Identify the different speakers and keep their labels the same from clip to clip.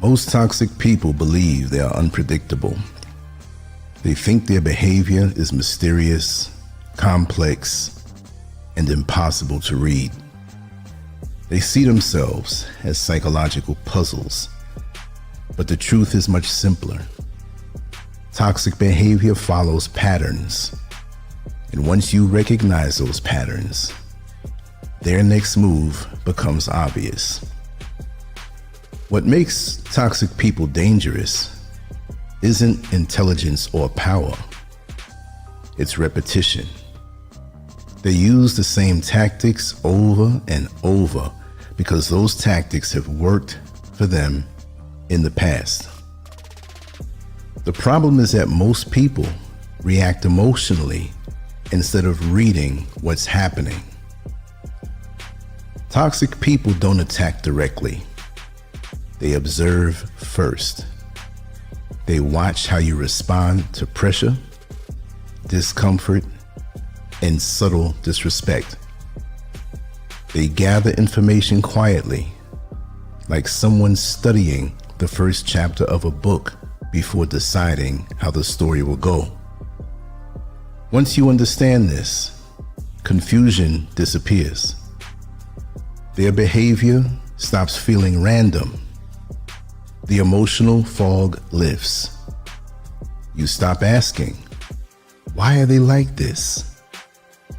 Speaker 1: Most toxic people believe they are unpredictable. They think their behavior is mysterious, complex, and impossible to read. They see themselves as psychological puzzles, but the truth is much simpler. Toxic behavior follows patterns, and once you recognize those patterns, their next move becomes obvious. What makes toxic people dangerous isn't intelligence or power, it's repetition. They use the same tactics over and over because those tactics have worked for them in the past. The problem is that most people react emotionally instead of reading what's happening. Toxic people don't attack directly. They observe first. They watch how you respond to pressure, discomfort, and subtle disrespect. They gather information quietly, like someone studying the first chapter of a book before deciding how the story will go. Once you understand this, confusion disappears. Their behavior stops feeling random. The emotional fog lifts. You stop asking, why are they like this?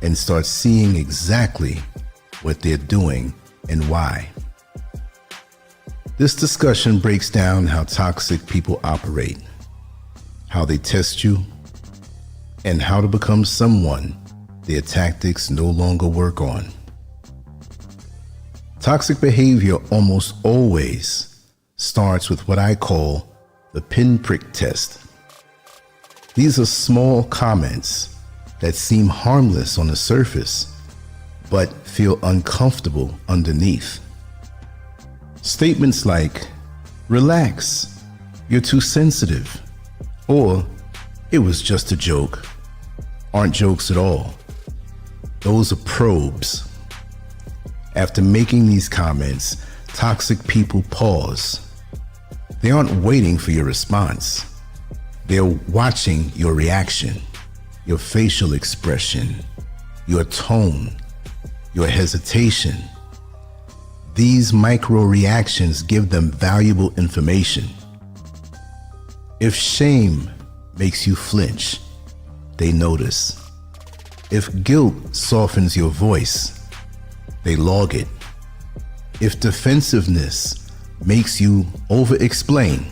Speaker 1: And start seeing exactly what they're doing and why. This discussion breaks down how toxic people operate, how they test you, and how to become someone their tactics no longer work on. Toxic behavior almost always starts with what I call the pinprick test. These are small comments that seem harmless on the surface, but feel uncomfortable underneath. Statements like, relax, you're too sensitive, or it was just a joke, aren't jokes at all. Those are probes. After making these comments, toxic people pause. They aren't waiting for your response. They're watching your reaction, your facial expression, your tone, your hesitation. These micro reactions give them valuable information. If shame makes you flinch, they notice. If guilt softens your voice, they log it. If defensiveness makes you over-explain,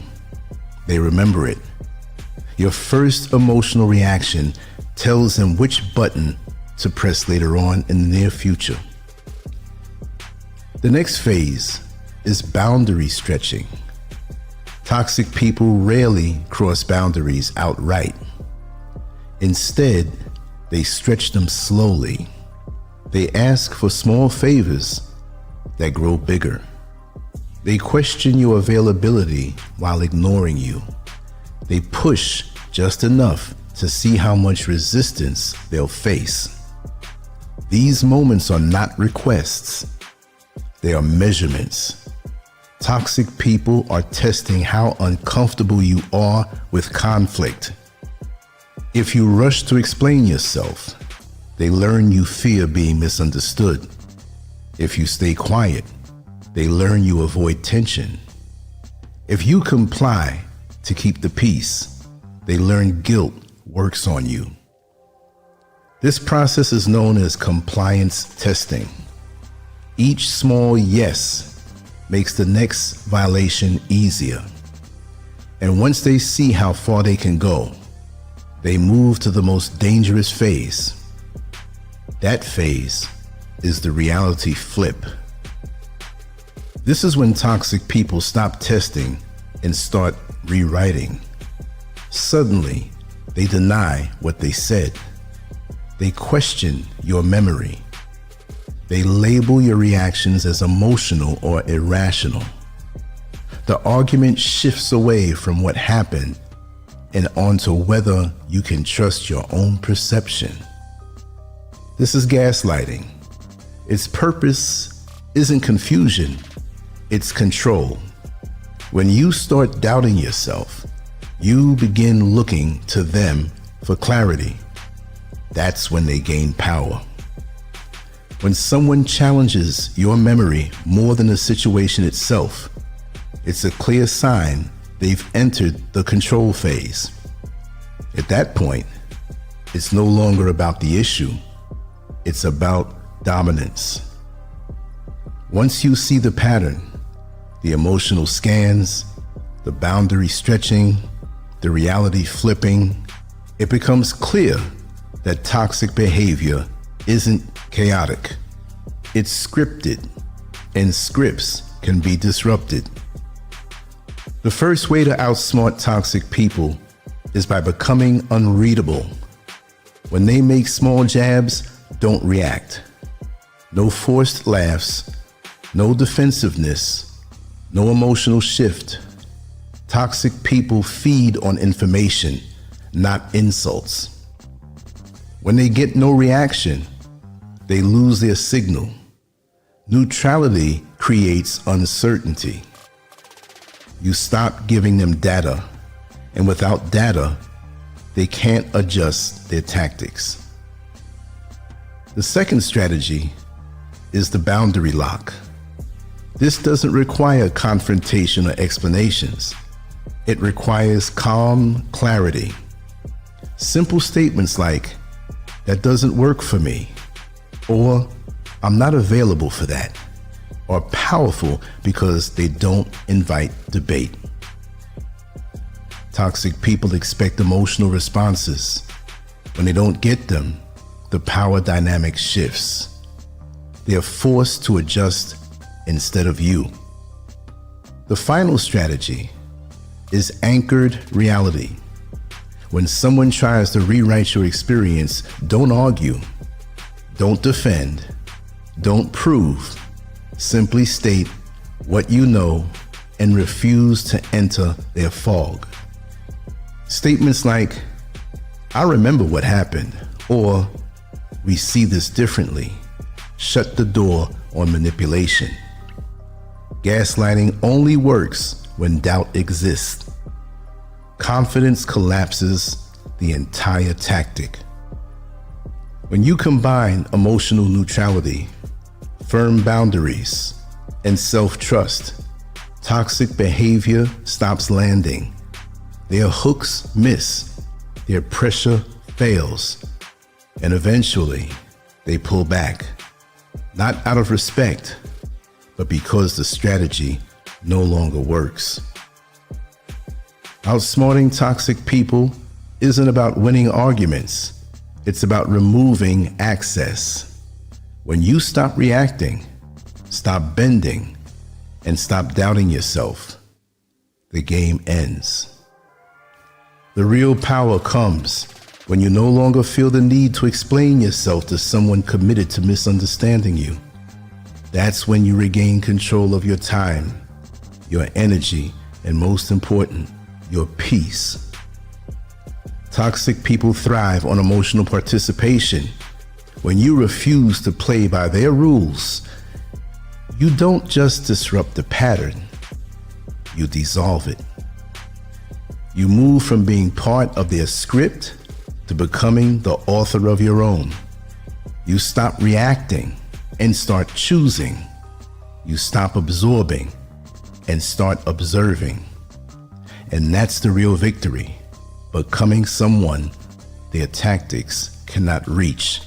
Speaker 1: they remember it. Your first emotional reaction tells them which button to press later on in the near future. The next phase is boundary stretching. Toxic people rarely cross boundaries outright. Instead, they stretch them slowly. They ask for small favors that grow bigger. They question your availability while ignoring you. They push just enough to see how much resistance they'll face. These moments are not requests. They are measurements. Toxic people are testing how uncomfortable you are with conflict. If you rush to explain yourself, they learn you fear being misunderstood. If you stay quiet, they learn you avoid tension. If you comply to keep the peace, they learn guilt works on you. This process is known as compliance testing. Each small yes makes the next violation easier. And once they see how far they can go, they move to the most dangerous phase. That phase is the reality flip. This is when toxic people stop testing and start rewriting. Suddenly, they deny what they said. They question your memory. They label your reactions as emotional or irrational. The argument shifts away from what happened and onto whether you can trust your own perception. This is gaslighting. Its purpose isn't confusion, it's control. When you start doubting yourself, you begin looking to them for clarity. That's when they gain power. When someone challenges your memory more than the situation itself, it's a clear sign they've entered the control phase. At that point, it's no longer about the issue, it's about dominance. Once you see the pattern, the emotional scans, the boundary stretching, the reality flipping, it becomes clear that toxic behavior isn't chaotic. It's scripted, and scripts can be disrupted. The first way to outsmart toxic people is by becoming unreadable. When they make small jabs, don't react. No forced laughs, no defensiveness, no emotional shift. Toxic people feed on information, not insults. When they get no reaction, they lose their signal. Neutrality creates uncertainty. You stop giving them data, and without data, they can't adjust their tactics. The second strategy is the boundary lock. This doesn't require confrontation or explanations. It requires calm clarity. Simple statements like, "That doesn't work for me," or "I'm not available for that," are powerful because they don't invite debate. Toxic people expect emotional responses. When they don't get them, the power dynamic shifts. They are forced to adjust instead of you. The final strategy is anchored reality. When someone tries to rewrite your experience, don't argue, don't defend, don't prove. Simply state what you know and refuse to enter their fog. Statements like, "I remember what happened," or "We see this differently," shut the door on manipulation. Gaslighting only works when doubt exists. Confidence collapses the entire tactic. When you combine emotional neutrality, firm boundaries, and self-trust, toxic behavior stops landing. Their hooks miss, their pressure fails, and eventually they pull back, not out of respect, but because the strategy no longer works. Outsmarting toxic people isn't about winning arguments. It's about removing access. When you stop reacting, stop bending, and stop doubting yourself, the game ends. The real power comes when you no longer feel the need to explain yourself to someone committed to misunderstanding you. That's when you regain control of your time, your energy, and most important, your peace. Toxic people thrive on emotional participation. When you refuse to play by their rules, you don't just disrupt the pattern, you dissolve it. You move from being part of their script to becoming the author of your own. You stop reacting and start choosing. You stop absorbing and start observing. And that's the real victory, becoming someone their tactics cannot reach.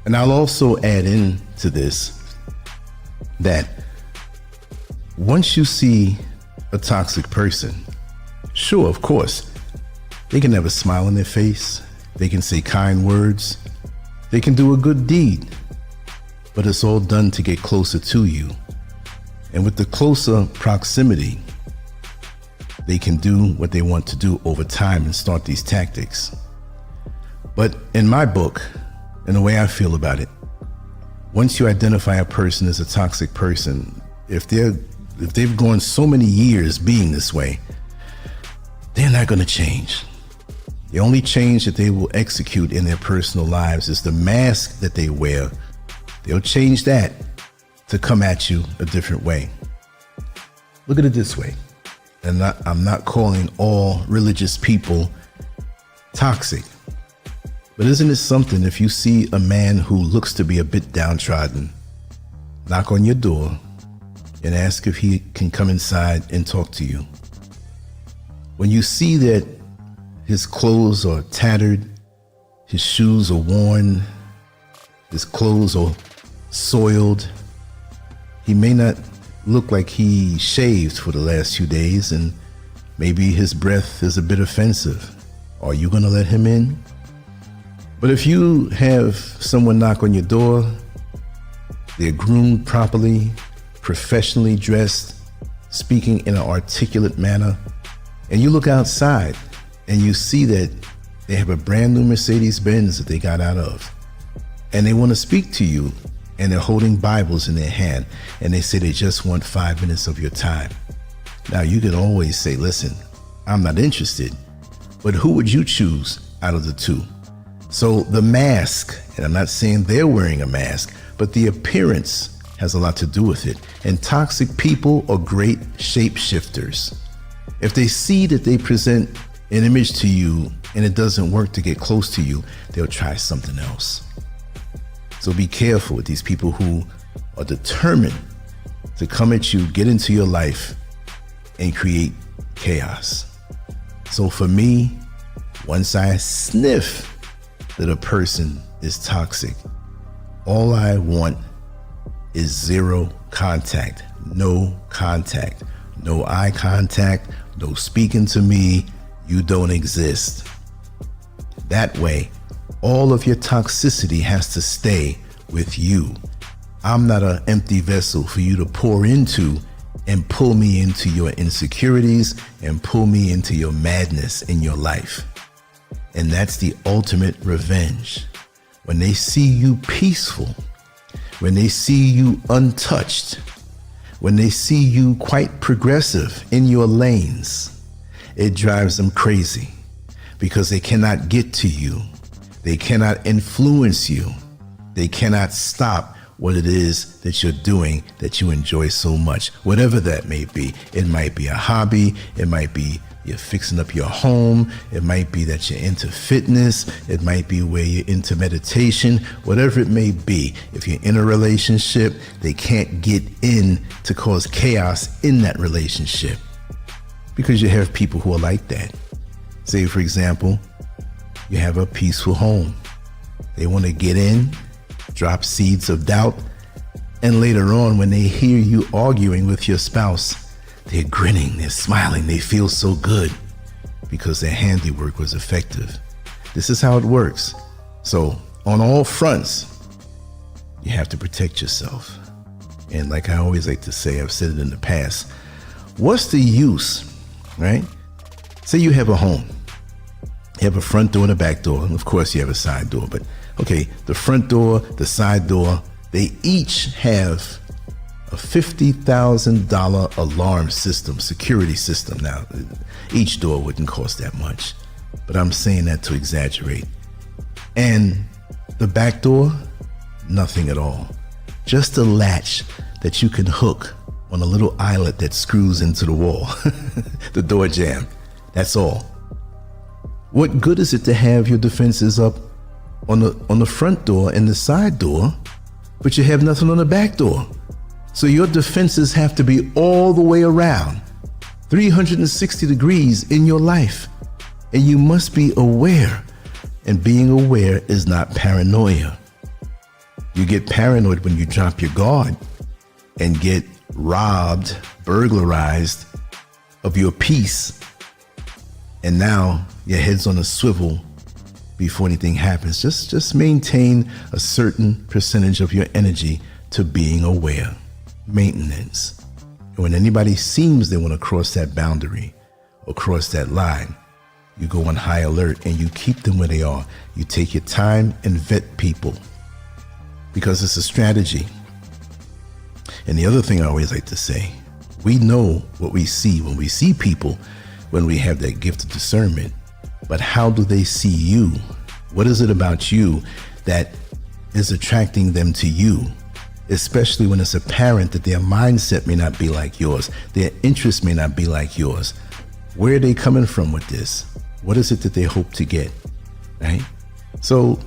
Speaker 1: And I'll also add in to this that once you see a toxic person, sure, of course, they can have a smile on their face, they can say kind words, they can do a good deed, but it's all done to get closer to you. And with the closer proximity, they can do what they want to do over time and start these tactics. But in my book, and the way I feel about it, once you identify a person as a toxic person, if they've gone so many years being this way, they're not going to change. The only change that they will execute in their personal lives is the mask that they wear. They'll change that to come at you a different way. Look at it this way. And I'm not calling all religious people toxic. But isn't it something if you see a man who looks to be a bit downtrodden, knock on your door and ask if he can come inside and talk to you? When you see that his clothes are tattered, his shoes are worn, his clothes are soiled, he may not look like he shaved for the last few days, and maybe his breath is a bit offensive. Are you going to let him in? But if you have someone knock on your door, they're groomed properly, professionally dressed, speaking in an articulate manner, and you look outside and you see that they have a brand new Mercedes-Benz that they got out of, and they want to speak to you, and they're holding Bibles in their hand, and they say they just want 5 minutes of your time. Now, you can always say, listen, I'm not interested, but who would you choose out of the two? So the mask, and I'm not saying they're wearing a mask, but the appearance has a lot to do with it. And toxic people are great shapeshifters. If they see that they present an image to you and it doesn't work to get close to you, they'll try something else. So be careful with these people who are determined to come at you, get into your life, and create chaos. So for me, once I sniff that a person is toxic, all I want is zero contact, no eye contact, no speaking to me, you don't exist. That way, all of your toxicity has to stay with you. I'm not an empty vessel for you to pour into and pull me into your insecurities and pull me into your madness in your life. And that's the ultimate revenge. When they see you peaceful, when they see you untouched, when they see you quite progressive in your lanes, it drives them crazy because they cannot get to you. They cannot influence you. They cannot stop what it is that you're doing that you enjoy so much, whatever that may be. It might be a hobby. It might be you're fixing up your home. It might be that you're into fitness. It might be where you're into meditation, whatever it may be. If you're in a relationship, they can't get in to cause chaos in that relationship because you have people who are like that. Say, for example, you have a peaceful home. They want to get in, drop seeds of doubt, and later on when they hear you arguing with your spouse, they're grinning, they're smiling, they feel so good because their handiwork was effective. This is how it works. So on all fronts, you have to protect yourself. And like I always like to say, I've said it in the past, what's the use, right? Say you have a home. You have a front door and a back door, and of course you have a side door, but okay, the front door, the side door, they each have a $50,000 alarm system, security system. Now, each door wouldn't cost that much, but I'm saying that to exaggerate. And the back door, nothing at all. Just a latch that you can hook on a little eyelet that screws into the wall, the door jamb, that's all. What good is it to have your defenses up on the front door and the side door, but you have nothing on the back door? So your defenses have to be all the way around, 360 degrees in your life. And you must be aware. And being aware is not paranoia. You get paranoid when you drop your guard and get robbed, burglarized of your peace. And now your head's on a swivel before anything happens. Just maintain a certain percentage of your energy to being aware. Maintenance. And when anybody seems they want to cross that boundary or cross that line, you go on high alert and you keep them where they are. You take your time and vet people because it's a strategy. And the other thing I always like to say, we know what we see when we see people, when we have that gift of discernment. But how do they see you? What is it about you that is attracting them to you? especially when it's apparent that their mindset may not be like yours, their interests may not be like yours. Where are they coming from with this? What is it that they hope to get, right? So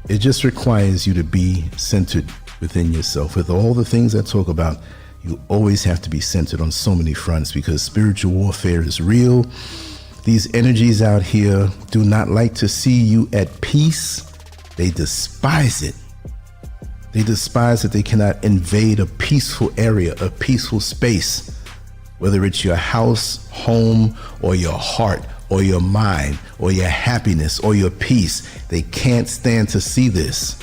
Speaker 1: it just requires you to be centered within yourself. With all the things I talk about, you always have to be centered on so many fronts, because spiritual warfare is real. These energies out here do not like to see you at peace. They despise it. They despise that they cannot invade a peaceful area, a peaceful space, whether it's your house, home, or your heart, or your mind, or your happiness, or your peace. They can't stand to see this.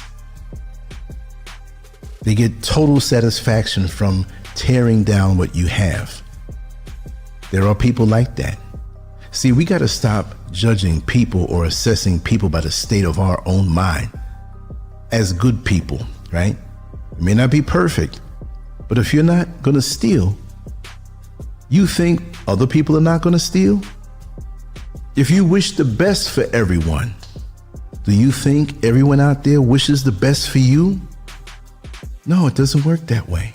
Speaker 1: They get total satisfaction from tearing down what you have. There are people like that. See, we got to stop judging people or assessing people by the state of our own mind. As good people, right? It may not be perfect, but if you're not going to steal, you think other people are not going to steal? If you wish the best for everyone, do you think everyone out there wishes the best for you? No, it doesn't work that way.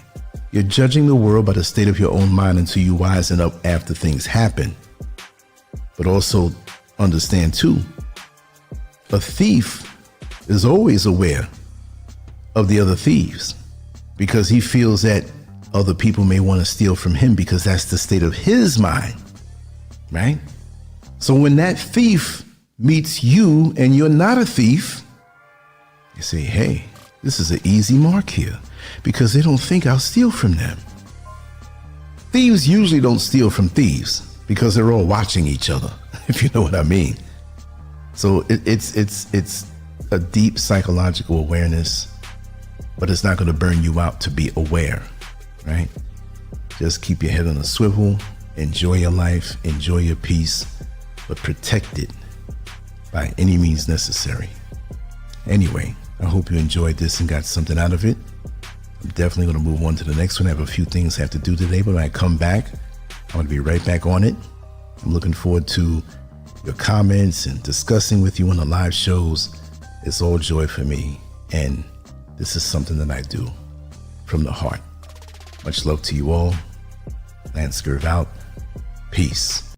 Speaker 1: You're judging the world by the state of your own mind until you wisen up after things happen. But also understand too, a thief is always aware of the other thieves, because he feels that other people may want to steal from him, because that's the state of his mind, right? So when that thief meets you and you're not a thief, you say, hey, this is an easy mark here, because they don't think I'll steal from them. Thieves usually don't steal from thieves because they're all watching each other, if you know what I mean. So it's a deep psychological awareness, but it's not going to burn you out to be aware, right? Just keep your head on a swivel, enjoy your life, enjoy your peace, but protect it by any means necessary. Anyway, I hope you enjoyed this and got something out of it. I'm definitely going to move on to the next one. I have a few things I have to do today, but when I come back, I'm going to be right back on it. I'm looking forward to your comments and discussing with you on the live shows. It's all joy for me, and this is something that I do from the heart. Much love to you all. LANCESCURV out. Peace.